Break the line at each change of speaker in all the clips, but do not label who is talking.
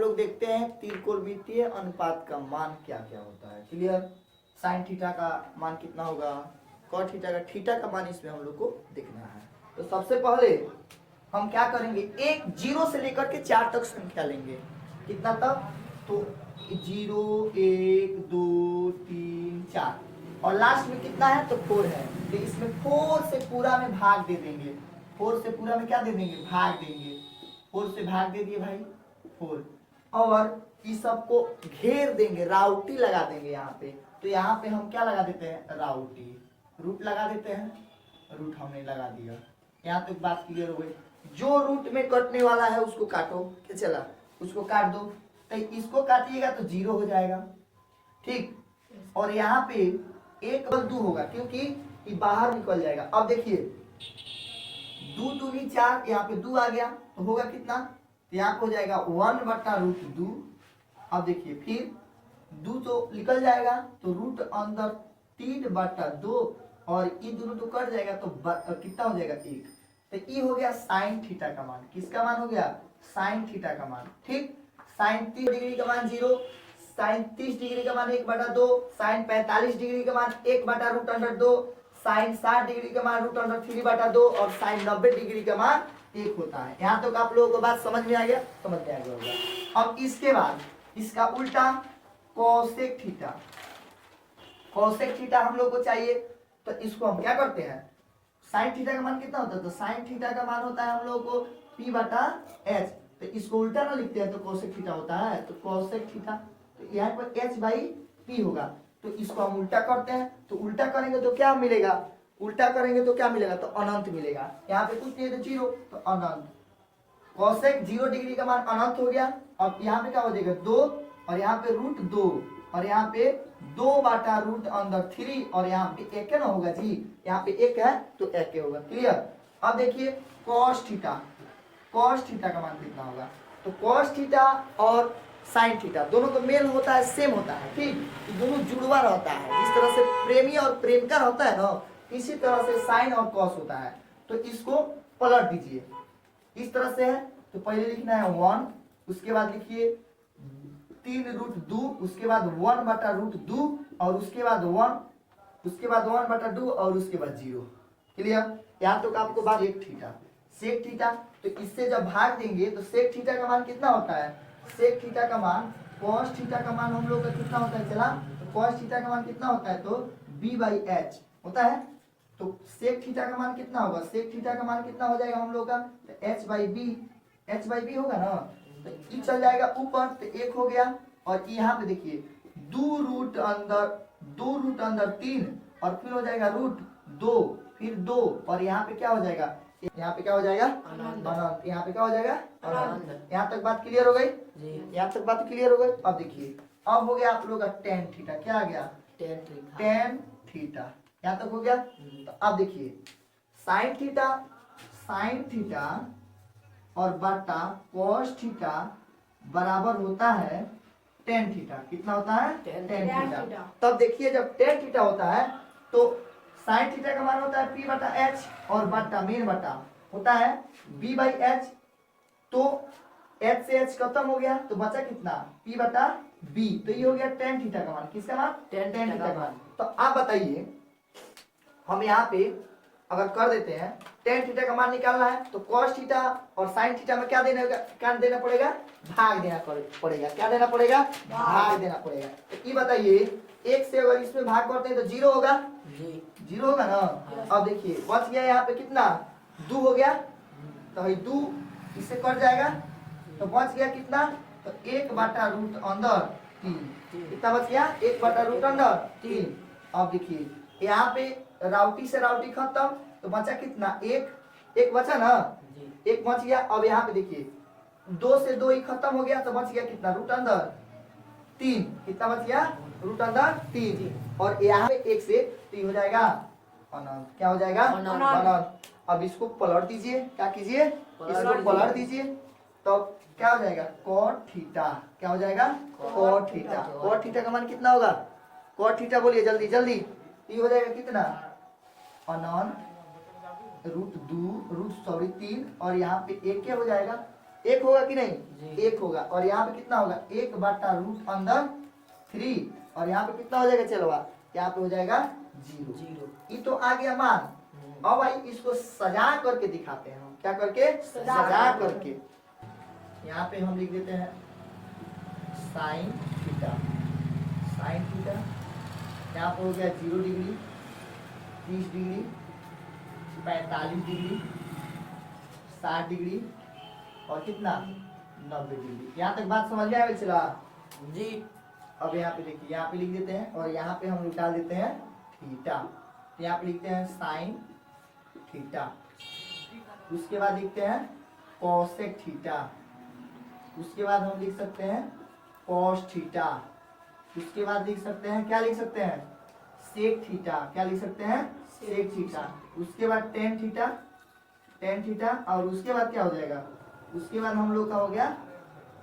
लोग देखते हैं त्रिकोणमितीय अनुपात का मान क्या क्या होता है। क्लियर। साइन थीटा का मान कितना होगा, कॉट थीटा का, थीटा का मान इसमें हम लोग को देखना है। तो सबसे पहले हम क्या करेंगे, एक जीरो से लेकर के 4 तक संख्या लेंगे। कितना तक, तो 0 1 2 3 4 और लास्ट में कितना है तो 4 है। तो इसमें 4 से पूरा में भाग दे देंगे। 4 से पूरा में क्या दे देंगे, भाग देंगे। 4 से भाग दे दिए भाई 4, और इस सबको घेर देंगे, राउटी लगा देंगे यहाँ पे। तो यहाँ पे हम क्या लगा देते हैं, राउटी, रूट लगा देते हैं। रूट हमने लगा दिया। यहाँ तक बात क्लियर हो गई। जो रूट में कटने वाला है उसको काटो, क्या चला, उसको काट दो। तो इसको काटिएगा तो 0 हो जाएगा, ठीक। और यहाँ पे 1 बल 2 होगा क्योंकि ये बाहर निकल जाएगा। अब देखिए 2 दूनी 4, यहाँ पे 2 आ गया तो होगा कितना, तो यहाँ पे हो जाएगा 1/√2। अब देखिए फिर 2 तो निकल जाएगा तो रूट अंदर 3/2 और ये दोनों तो कट जाएगा तो कितना हो जाएगा 1। तो ये हो गया साइन थीटा का मान। किसका मान हो गया, साइन थीटा का मान, ठीक। साइन 30 डिग्री का मान 0, साइन 30 डिग्री का मान 1/2, साइन 45 डिग्री का मान 1/√2, साइन 60 डिग्री का मान √3/2 और साइन 90 डिग्री का मान 1 होता है। यहाँ तक आप लोगों को बात समझ में आ गया, समझ में आ गया होगा। अब इसके बाद इसका उल्टा कोसेक थीटा। कोसेक थीटा हम लोग को चाहिए, तो इसको हम क्या करते हैं, साइन थीटा का मान कितना होता है, तो साइन थीटा का मान होता है हम लोग को P/H। तो इसको उल्टा ना लिखते हैं तो कोसेक थीटा होता है, तो कोसेक थीटा, तो यहाँ पर H/P होगा। तो इसको हम उल्टा करते हैं, तो उल्टा करेंगे तो क्या मिलेगा, उल्टा करेंगे तो क्या मिलेगा, तो अनंत मिलेगा। यहाँ पे कुछ नहीं है तो 0, तो अनंत। कोसेक 0 डिग्री का मान अनंत हो गया। अब यहाँ पे क्या हो जाएगा 2 और यहाँ पे √2 और यहाँ पे 2/√3 और यहाँ पे 1 ना होगा जी, यहाँ पे 1 है तो 1 होगा। क्लियर। अब देखिए कॉस थीटा, कॉस थीटा का मान कितना होगा, तो कॉस थीटा और साइन थीटा दोनों का मेल होता है, सेम होता है, ठीक। दोनों जुड़वा रहता है। जिस तरह से प्रेमी और प्रेमिका होता है ना, इसी तरह से साइन और कॉस होता है। तो इसको पलट दीजिए, इस तरह से है तो पहले लिखना है 1, उसके बाद लिखिए 3√2, उसके बाद 1/√2 और उसके बाद 1, उसके बाद 1/2 और उसके बाद 0। क्लियर। यहाँ तो आपको बात एक थीटा, सेक थीटा, तो इससे जब भाग देंगे तो सेक थीटा का मान कितना होता है, सेक थीटा का मान, कॉस थीटा का मान हम लोग का कितना होता है, चला, तो कॉस थीटा का मान कितना होता है, तो B/H होता है। तो सेक थीटा का मान कितना होगा, सेक थीटा का मान कितना हो जाएगा हम लोग का, तो H/B, H/B होगा ना, तो ये चल जाएगा ऊपर तो 1 हो गया। और यहाँ पे देखिए 2 रूट अंदर 3 और फिर हो जाएगा √2, फिर 2 और यहाँ पे क्या हो जाएगा, यहाँ पे क्या हो जाएगा अनंत, यहाँ पे क्या हो जाएगा अनंत। यहाँ तक बात क्लियर हो गई, यहाँ तक बात क्लियर हो गई। अब देखिए अब हो गया आप लोग का टेन थीटा, क्या आ गया, टेन थीटा। यहाँ तक हो गया। तो अब देखिए साइन थीटा और बटा कॉस थीटा बराबर होता है टेन थीटा। कितना होता है, टेन थीटा। तब देखिए जब टेन थीटा होता है तो साइन थीटा का मान होता है P/H और बटा मेन बटा होता है B/H। तो H से H खत्म हो गया तो बचा कितना, P/B। तो ये हो गया टेन थीटा का मान। किसका मान, टेन थीटा का मान। तो आप बताइए हम यहाँ पे अगर कर देते हैं टेन थीटा का मान निकालना है तो कॉस थीटा और साइन थीटा में क्या देना पड़ेगा, भाग देना पड़ेगा। क्या देना पड़ेगा, भाग देना पड़ेगा। तो ये बताइए 1 से अगर इसमें भाग करते हैं तो 0 होगा, 0 होगा ना। अब देखिए बच गया यहाँ पे कितना, 2 हो गया, तो भाई 2 इससे कट जाएगा तो बच गया कितना, तो 1/√3। कितना बच गया, 1/√3। अब देखिए यहाँ पे राउटी से राउटी खत्म तो बचा कितना, 1 बचा ना, 1 बच गया। अब यहाँ पे देखिए 2 से 2 ही खत्म हो गया तो बच गया कितना, √3। कितना बच गया, √3। और यहाँ पे 1 से 3 हो जाएगा अनंत। क्या हो जाएगा, अनंत। अब इसको पलट दीजिए, क्या कीजिए, इसको पलट दीजिए तो क्या हो जाएगा, कॉट थीटा। क्या हो जाएगा, कॉट थीटा। कॉट थीटा का मान कितना होगा, कॉट थीटा बोलिए जल्दी जल्दी। ये हो जाएगा कितना, अनंत √3 और यहाँ पे 1 क्या हो जाएगा, एक होगा कि नहीं,
जी।
एक होगा। और यहाँ पे कितना होगा, 1/√3, और यहाँ पे कितना हो जाएगा चलवा, यहाँ पे हो जाएगा 0। ये तो आ गया मान। अब भाई इसको सजा करके दिखाते हैं हम, क्या करके, सजा करके। यहाँ पे हम लिख देते हैं साइन थीटा, साइन थीटा यहाँ पे हो गया 0 डिग्री, 30 डिग्री, 45 डिग्री, 60 डिग्री और कितना 90 डिग्री। यहाँ तक बात समझ में आ गई चला
जी।
अब यहाँ पे देखिए, यहाँ पे लिख देते हैं और यहाँ पे हम डाल देते हैं थीटा। तो यहाँ पे लिखते हैं साइन थीटा, उसके बाद लिखते हैं कोसेक थीटा, उसके बाद हम लिख सकते हैं कॉस थीटा, उसके बाद लिख सकते हैं, क्या लिख सकते हैं, सेक थीटा। क्या लिख सकते हैं, सेक थीटा। उसके बाद टेन थीटा, टेन थीटा, और उसके बाद क्या हो जाएगा, उसके बाद हम लोग का हो गया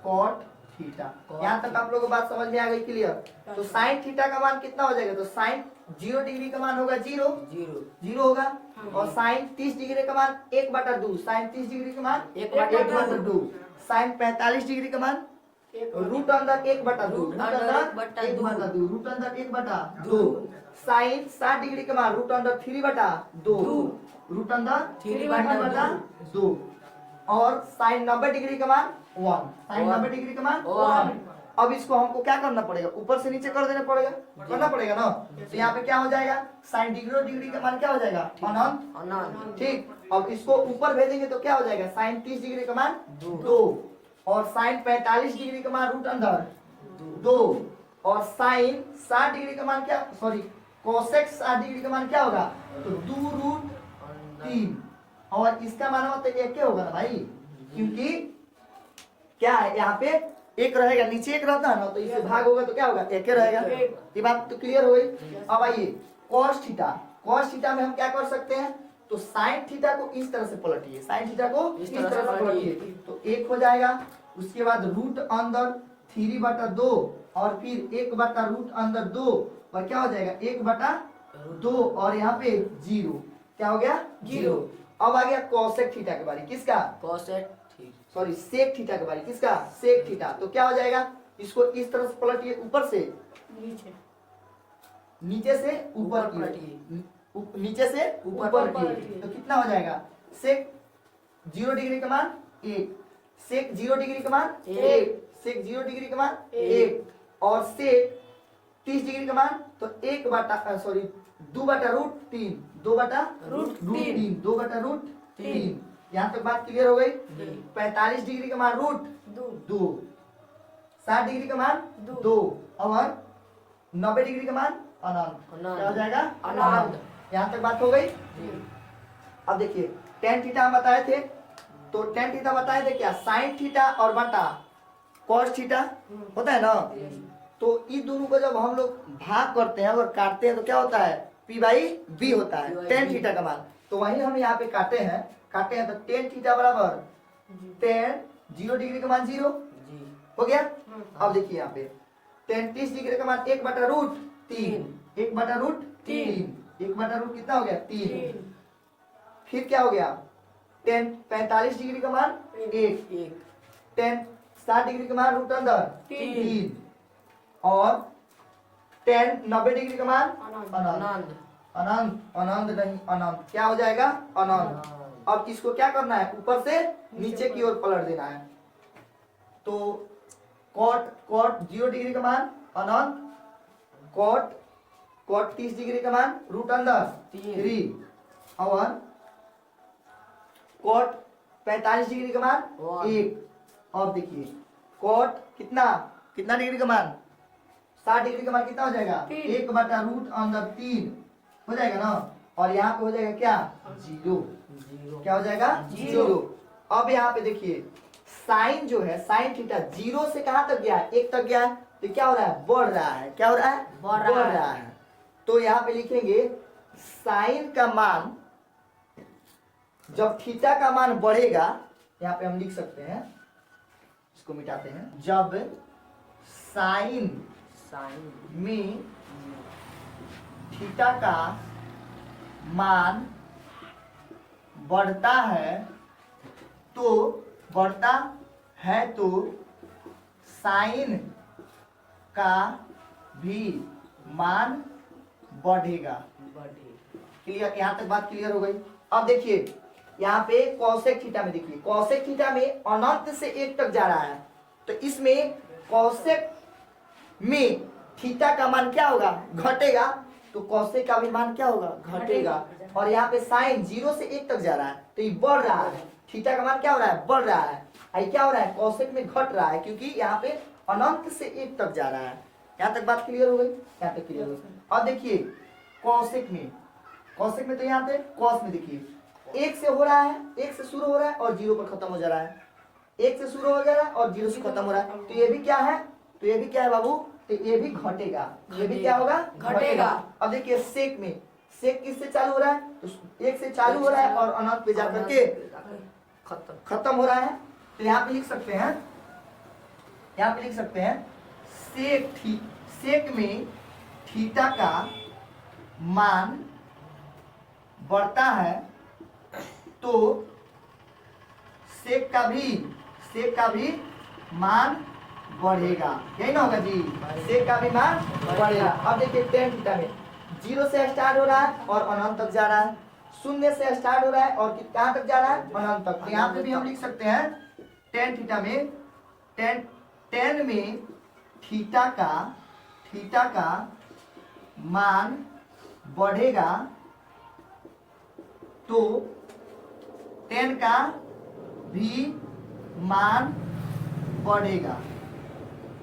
कॉट थीटा। यहाँ तक आप लोगों को बात समझ में आ गई क्लियर। तो साइन थीटा का मान कितना हो जाएगा, तो साइन 0 डिग्री का मान होगा 0 होगा, और साइन 30 डिग्री का मान 1/2, साइन 30 डिग्री का मान 1/2, साइन 45 डिग्री का मान रूट अंदर 1/2, रूट अंदर 1/2, रूट अंदर 1/2, साइन 60 डिग्री का मान रूट अंदर 3/2, रूट अंदर 3/2, और साइन 90 डिग्री का मान 1, साइन 90 डिग्री का मान 1। अब इसको हमको क्या करना पड़ेगा, ऊपर से नीचे कर देना पड़ेगा, करना पड़ेगा ना। तो यहाँ पे क्या हो जाएगा, साइन 0 डिग्री का मान क्या हो जाएगा, अनंत। ठीक, अब इसको ऊपर भेजेंगे तो क्या हो जाएगा, साइन 30 डिग्री का मान 2, और साइन 45 डिग्री का मान रूट अंदर 2, और साइन 60 डिग्री का मान क्या, सॉरी कोसेक 60 डिग्री का मान क्या होगा, तो 2√3, और इसका मान होता है 1 होगा ना भाई, क्योंकि क्या है यहाँ पे एक रहेगा, नीचे एक रहता है ना, तो इससे भाग होगा तो क्या होगा, 1 रहेगा। ये बात तो क्लियर हो गई। अब आइए कॉस थीटा, कॉस थीटा में हम क्या कर सकते हैं, तो साइन थीटा को इस तरह से पलटिए, साइन थीटा को इस तरह से पलटिए, तो 1 हो जाएगा। उसके बाद रूट अंदर 3/2, और फिर 1/√2, और क्या हो जाएगा 1/2, और यहाँ पे 0, क्या हो गया 0। अब आ गया कोसेक थीटा के बारे, किसका,
कोसेक,
सॉरी सेक थीटा के बारे, किसका, सेक थीटा। तो क्या हो जाएगा, इसको इस तरह से पलटिए, ऊपर से नीचे से ऊपर की, नीचे से ऊपर की, तो कितना हो जाएगा, सेक 0 डिग्री का मान 1, सेक 0 डिग्री का मान 1, सेक 0 डिग्री का मान 1, और सेक 30 डिग्री का मान तो 2/√3, 2/√3। यहाँ तक बात क्लियर हो गई। 45 डिग्री का मान रूट 2, 60 डिग्री का मान 2, और 90 डिग्री का मान अनंत। क्या हो जाएगा, अनंत। यहाँ तक बात हो गई। अब देखिए टेन थीटा हम बताए थे, तो टेन थीटा बताए थे क्या, साइन थीटा और बटा कॉस थीटा होता है ना। तो इन दोनों को जब हम लोग भाग करते हैं और काटते हैं तो क्या होता है, P/B होता है टेन थीटा का मान। तो वही हम यहाँ पे काटे हैं तो टेन थीटा बराबर टेन 0 डिग्री का मान 0 हो गया। अब देखिए यहाँ पे टेन 30 डिग्री का मान 1/√3, 1/√3, 1/√3 कितना हो गया 3। फिर क्या हो गया, टेन 45 डिग्री का मान 1, टेन 60 डिग्री का मान रूट अंदर 3, और टेन 90 डिग्री का मान अनंत, अनंत नहीं अनंत। क्या हो जाएगा, अनंत। अब इसको क्या करना है, ऊपर से नीचे की ओर पलट देना है। तो कॉट 0 डिग्री का मान अनंत, कॉट 30 डिग्री का मान रूट अंदर 3, और कॉट 45 डिग्री का मान 1। अब देखिए कॉट कितना डिग्री का मान, 60 डिग्री का मान कितना हो जाएगा, 1/√3 हो जाएगा ना। और यहाँ पे हो जाएगा क्या, 0। क्या हो जाएगा, 0। अब यहाँ पे देखिए साइन जो है, साइन थीटा 0 से कहाँ तक गया है, 1 तक गया है। तो क्या हो रहा है, बढ़ रहा है। क्या हो रहा है, बढ़ रहा है। तो यहाँ पे लिखेंगे साइन का मान, जब थीटा का मान बढ़ेगा, यहाँ पे हम लिख सकते हैं, इसको मिटाते हैं, जब साइन में थीटा का मान बढ़ता है तो बढ़ता है तो साइन का भी मान बढ़ेगा। क्लियर, यहां तक बात क्लियर हो गई। अब देखिए यहाँ पे कौसेक थीटा में, देखिए कौसेक थीटा में अनंत से 1 तक जा रहा है, तो इसमें कौसेक में थीटा का मान क्या होगा, घटेगा, तो कौसेक का भी मान क्या होगा, घटेगा। और यहाँ पे साइन 0 से 1 तक जा रहा है, तो ये बढ़ रहा है, थीटा का मान क्या हो रहा है, बढ़ रहा है। ये क्या हो रहा है, कौसेक में घट रहा है, क्योंकि यहाँ पे अनंत से 1 तक जा रहा है। यहाँ तक बात क्लियर हो गई, यहाँ तक क्लियर हो गई। अब देखिए कौसेक में, कौसेक में तो यहाँ पे कौस में देखिए 1 से हो रहा है, 1 से शुरू हो रहा है और 0 पर खत्म हो जा रहा है, 1 से शुरू हो जा रहा है और 0 से खत्म हो रहा है, तो ये भी क्या है, तो ये भी क्या है बाबू, तो ये भी घटेगा, ये भी क्या होगा, घटेगा। अब देखिए सेक में, सेक किससे चालू हो रहा है, तो 1 से चालू हो रहा है और अनंत पे जाकर के खत्म हो रहा है, तो यहाँ पे लिख सकते हैं, यहाँ पे लिख सकते हैं सेक में थीटा का मान बढ़ता है तो सेक का भी मान बढ़ेगा, यही ना होगा जी, सेक का भी मान बढ़ेगा। अब देखिए टेन थीटा में 0 से स्टार्ट हो रहा है और अनंत तक जा रहा है, 0 से स्टार्ट हो रहा है और कहाँ तक जा रहा है, अनंत तक। तो यहाँ पे भी हम लिख सकते हैं टेन थीटा में, टेन में थीटा का मान बढ़ेगा तो टेन का भी मान बढ़ेगा।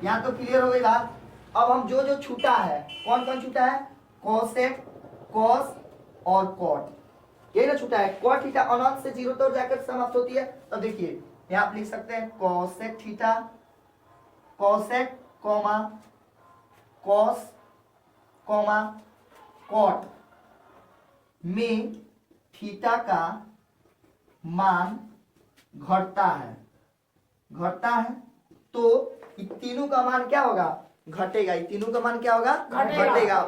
यहाँ तो क्लियर हो गई बात। अब हम जो छूटा है, कौन कौन छूटा है, कोसेक, कॉस और कॉट, ये ना छूटा है। कॉट थीटा अनंत से 0 तक जाकर समाप्त होती है, तो देखिए यहाँ आप लिख सकते हैं cosec theta, cosec comma cos comma cot में थीटा का मान घटता है, तो इन तीनों का मान क्या होगा, घटेगा। इन तीनों का मान क्या होगा, घटेगा।